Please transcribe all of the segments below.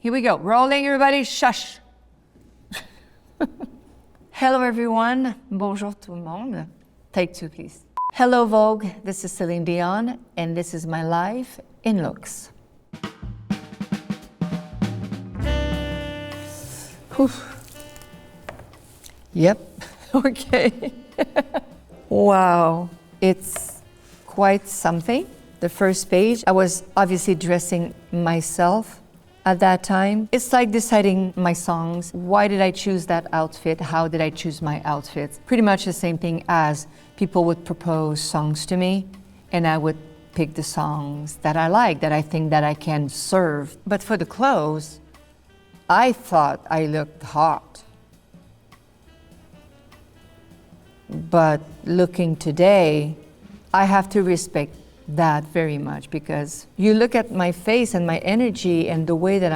Here we go. Rolling, everybody. Shush. Hello, everyone. Bonjour tout le monde. Take two, please. Hello, Vogue. This is Céline Dion, and this is my life in looks. Whew. Yep. Okay. Wow. It's quite something. The first page, I was obviously dressing myself at that time. It's like deciding my songs. Why did I choose that outfit? How did I choose my outfits? Pretty much the same thing as people would propose songs to me, and I would pick the songs that I like, that I think that I can serve. But for the clothes, I thought I looked hot. But looking today, I have to respect that very much, because you look at my face and my energy and the way that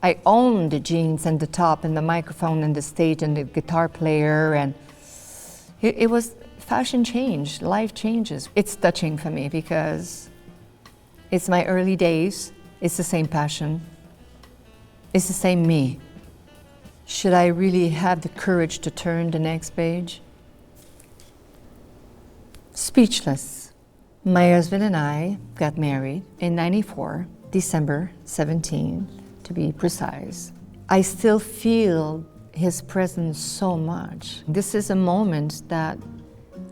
I own the jeans and the top and the microphone and the stage and the guitar player, and it was fashion change, life changes. It's touching for me because it's my early days, it's the same passion, it's the same me. Should I really have the courage to turn the next page? Speechless. My husband and I got married in '94, December 17, to be precise. I still feel his presence so much. This is a moment that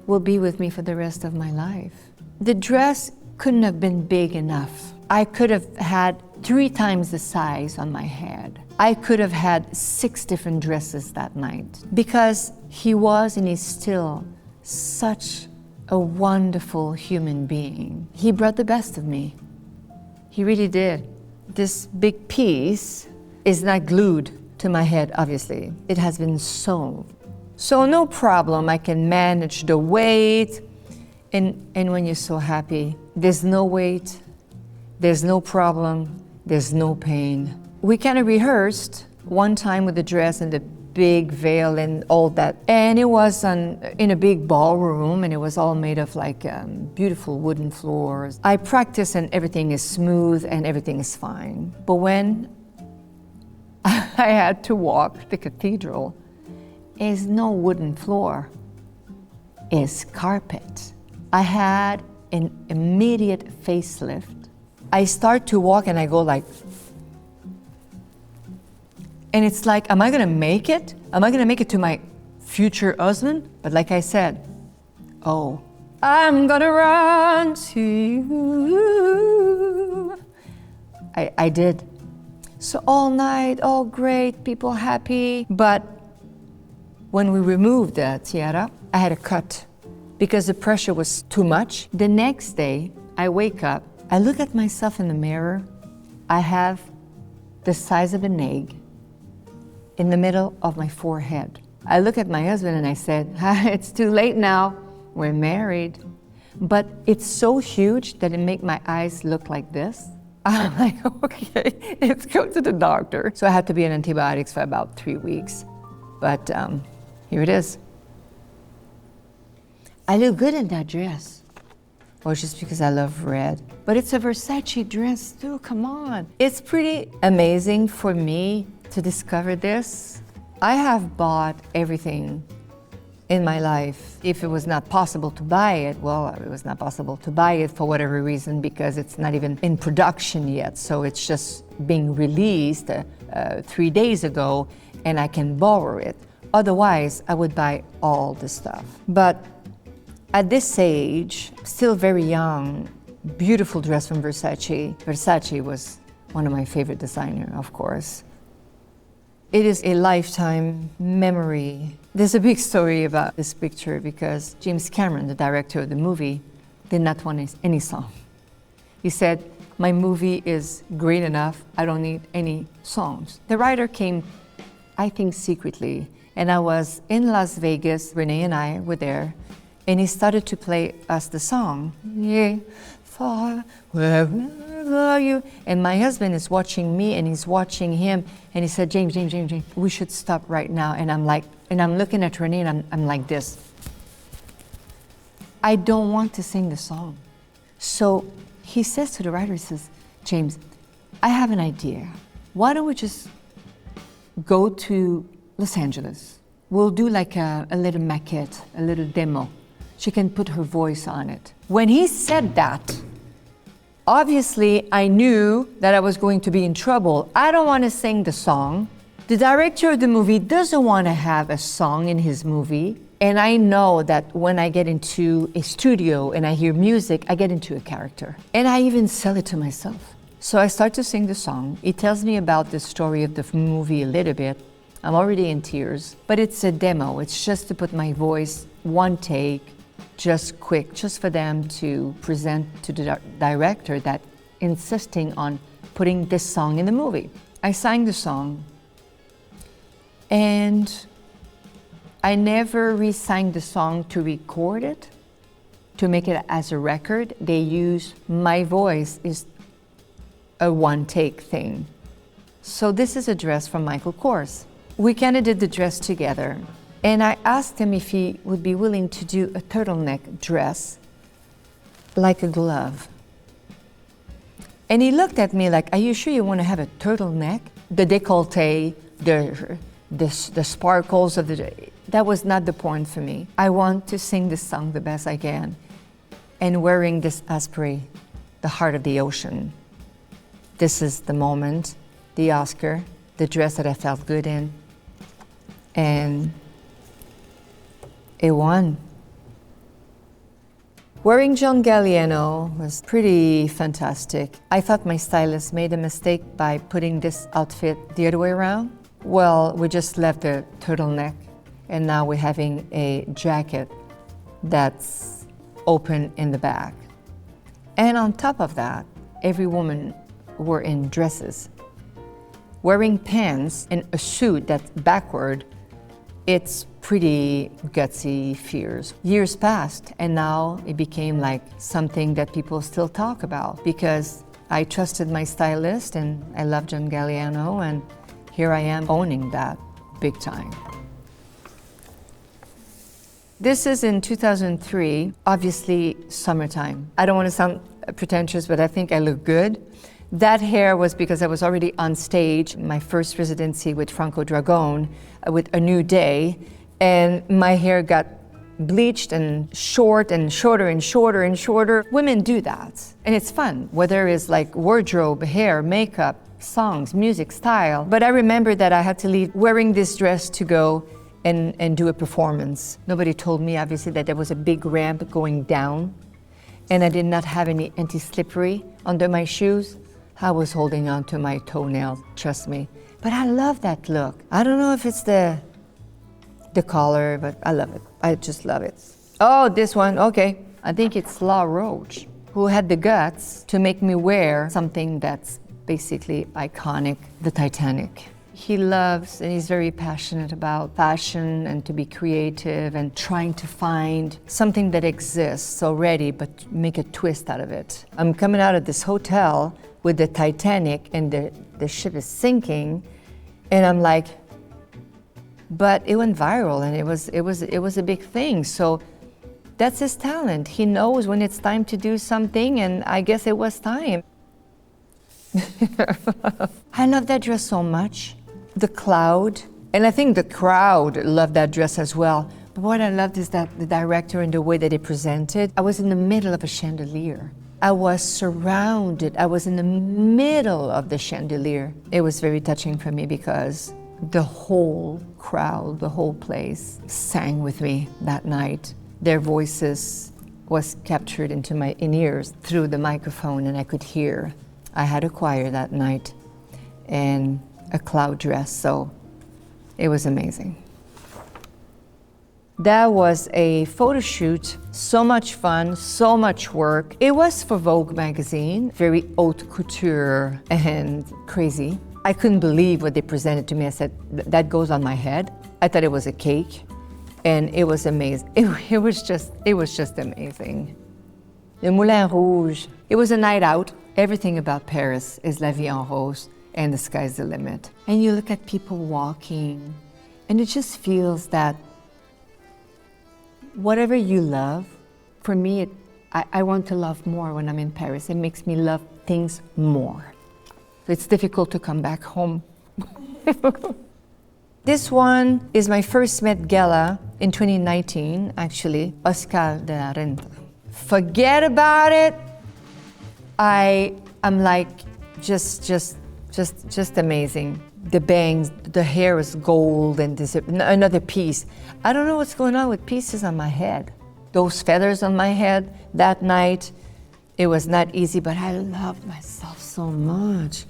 will be with me for the rest of my life. The dress couldn't have been big enough. I could have had 3 times the size on my head. I could have had 6 different dresses that night, because he was and is still such a wonderful human being. He brought the best of me. He really did. This big piece is not glued to my head, obviously. It has been sewn. So no problem, I can manage the weight. And when you're so happy, there's no weight, there's no problem, there's no pain. We kind of rehearsed one time with the dress and the big veil and all that. And it was in a big ballroom, and it was all made of like beautiful wooden floors. I practice and everything is smooth and everything is fine. But when I had to walk the cathedral, is no wooden floor, it's carpet. I had an immediate facelift. I start to walk and I go like, and it's like, am I gonna make it? Am I gonna make it to my future husband? But like I said, oh, I'm gonna run to you. I did. So all night, all great, people happy. But when we removed the tiara, I had a cut because the pressure was too much. The next day, I wake up, I look at myself in the mirror. I have the size of an egg in the middle of my forehead. I look at my husband and I said, it's too late now, we're married. But it's so huge that it makes my eyes look like this. I'm like, okay, let's go to the doctor. So I had to be on antibiotics for about 3 weeks. But here it is. I look good in that dress. Well, just because I love red. But it's a Versace dress too, come on. It's pretty amazing for me to discover this. I have bought everything in my life. If it was not possible to buy it, well, it was not possible to buy it for whatever reason, because it's not even in production yet. So it's just being released 3 days ago, and I can borrow it. Otherwise, I would buy all the stuff. But at this age, still very young, beautiful dress from Versace. Versace was one of my favorite designers, of course. It is a lifetime memory. There's a big story about this picture because James Cameron, the director of the movie, did not want any song. He said, my movie is great enough, I don't need any songs. The writer came, I think secretly, and I was in Las Vegas, René and I were there, and he started to play us the song. Yeah, far, wherever are you? And my husband is watching me and he's watching him, and he said, James, we should stop right now. And I'm like, and I'm looking at René and I'm like this. I don't want to sing the song. So he says to the writer, he says, James, I have an idea. why don't we just go to Los Angeles? We'll do like a little maquette, a little demo. She can put her voice on it. When he said that, obviously I knew that I was going to be in trouble. I don't want to sing the song. The director of the movie doesn't want to have a song in his movie. And I know that when I get into a studio and I hear music, I get into a character. And I even sell it to myself. So I start to sing the song. It tells me about the story of the movie a little bit. I'm already in tears, but it's a demo. It's just to put my voice, one take, just quick, just for them to present to the director that insisting on putting this song in the movie. I sang the song, and I never re-sang the song to record it, to make it as a record. They use my voice is a one-take thing. So this is a dress from Michael Kors. We kind of did the dress together, and I asked him if he would be willing to do a turtleneck dress like a glove. And he looked at me like, are you sure you want to have a turtleneck? The décolleté, the sparkles of the, that was not the point for me. I want to sing this song the best I can, and wearing this Asprey, the heart of the ocean. This is the moment, the Oscar, the dress that I felt good in, and it won. Wearing John Galliano was pretty fantastic. I thought my stylist made a mistake by putting this outfit the other way around. Well, we just left the turtleneck, and now we're having a jacket that's open in the back. And on top of that, every woman were in dresses. Wearing pants and a suit that's backward, it's pretty gutsy, fierce. Years passed, and now it became like something that people still talk about, because I trusted my stylist and I love John Galliano, and here I am owning that big time. This is in 2003, obviously summertime. I don't want to sound pretentious, but I think I look good. That hair was because I was already on stage, my first residency with Franco Dragone, with A New Day, and my hair got bleached and short and shorter and shorter and shorter. Women do that, and it's fun, whether it's like wardrobe, hair, makeup, songs, music, style. But I remember that I had to leave wearing this dress to go and do a performance. Nobody told me, obviously, that there was a big ramp going down, and I did not have any anti-slippery under my shoes. I was holding on to my toenails, trust me. But I love that look. I don't know if it's the collar, but I love it. I just love it. Oh, this one, okay. I think it's La Roche, who had the guts to make me wear something that's basically iconic, the Titanic. He loves and he's very passionate about fashion and to be creative and trying to find something that exists already, but make a twist out of it. I'm coming out of this hotel with the Titanic, and the ship is sinking, and I'm like, but it went viral, and it was a big thing. So that's his talent. He knows when it's time to do something, and I guess it was time. I love that dress so much. The cloud, and I think the crowd loved that dress as well. But what I loved is that the director and the way that it presented. I was in the middle of a chandelier. I was surrounded. I was in the middle of the chandelier. It was very touching for me because the whole crowd, the whole place sang with me that night. Their voices was captured into my ears through the microphone, and I could hear. I had a choir that night and a cloud dress, so it was amazing. That was a photo shoot, so much fun, so much work. It was for Vogue magazine, very haute couture and crazy. I couldn't believe what they presented to me. I said, that goes on my head. I thought it was a cake, and it was amazing. It was just amazing. The Moulin Rouge, it was a night out. Everything about Paris is la vie en rose, and the sky's the limit. And you look at people walking, and it just feels that whatever you love, for me, I want to love more when I'm in Paris. It makes me love things more. So it's difficult to come back home. This one is my first Met Gala in 2019, actually, Oscar de la Renta. Forget about it. I'm like, just amazing. The bangs, the hair is gold, and this another piece. I don't know what's going on with pieces on my head. Those feathers on my head that night, it was not easy, but I loved myself so much.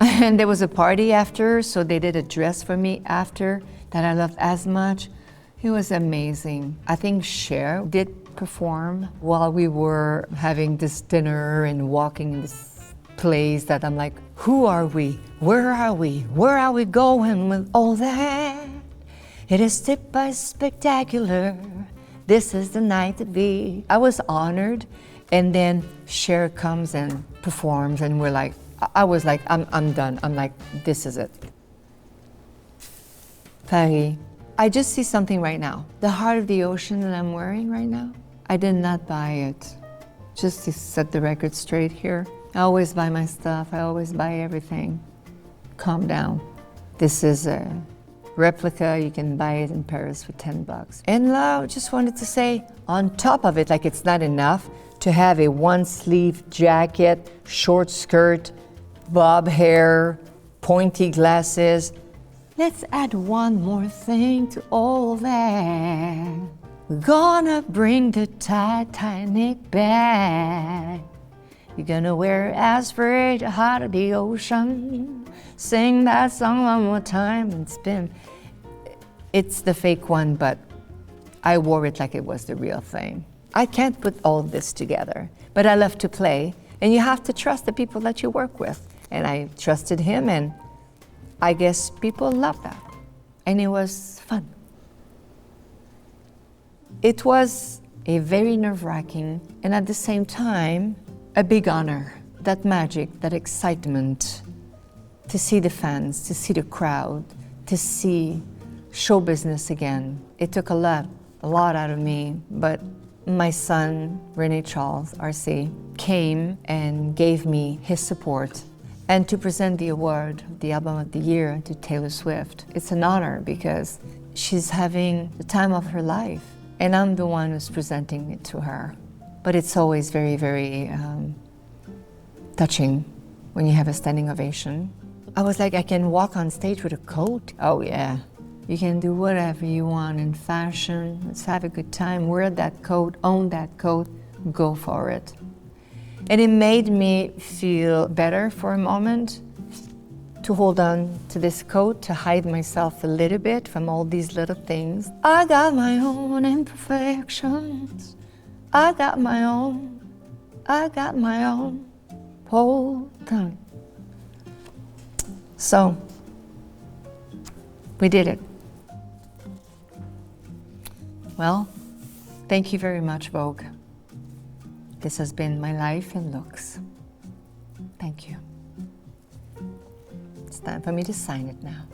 And there was a party after, so they did a dress for me after that I loved as much. It was amazing. I think Cher did perform while we were having this dinner and walking this place that I'm like, who are we? Where are we? Where are we going with all that? It is step by spectacular. This is the night to be. I was honored, and then Cher comes and performs, and we're like, I was like, I'm done. I'm like, this is it. Paris. I just see something right now. The heart of the ocean that I'm wearing right now, I did not buy it. Just to set the record straight here. I always buy my stuff. I always buy everything. Calm down. This is a replica. You can buy it in Paris for $10. And I just wanted to say, on top of it, like it's not enough to have a one-sleeve jacket, short skirt, bob hair, pointy glasses. Let's add one more thing to all that. We're gonna bring the Titanic back. You're gonna wear Aspirate, the heart of the ocean. Sing that song one more time and spin. It's the fake one, but I wore it like it was the real thing. I can't put all this together, but I love to play, and you have to trust the people that you work with. And I trusted him, and I guess people loved that. And it was fun. It was a very nerve-wracking, and at the same time, a big honor. That magic, that excitement, to see the fans, to see the crowd, to see show business again. It took a lot out of me, but my son, René Charles, RC, came and gave me his support. And to present the award, the Album of the Year, to Taylor Swift, it's an honor because she's having the time of her life, and I'm the one who's presenting it to her. But it's always very, very touching when you have a standing ovation. I was like, I can walk on stage with a coat? Oh yeah. You can do whatever you want in fashion. Let's have a good time. Wear that coat, own that coat, go for it. And it made me feel better for a moment to hold on to this coat, to hide myself a little bit from all these little things. I got my own imperfections. I got my own. Hold on. So, we did it. Well, thank you very much, Vogue. This has been my life in looks. Thank you. It's time for me to sign it now.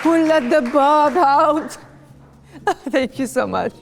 Who let the bob out? Thank you so much.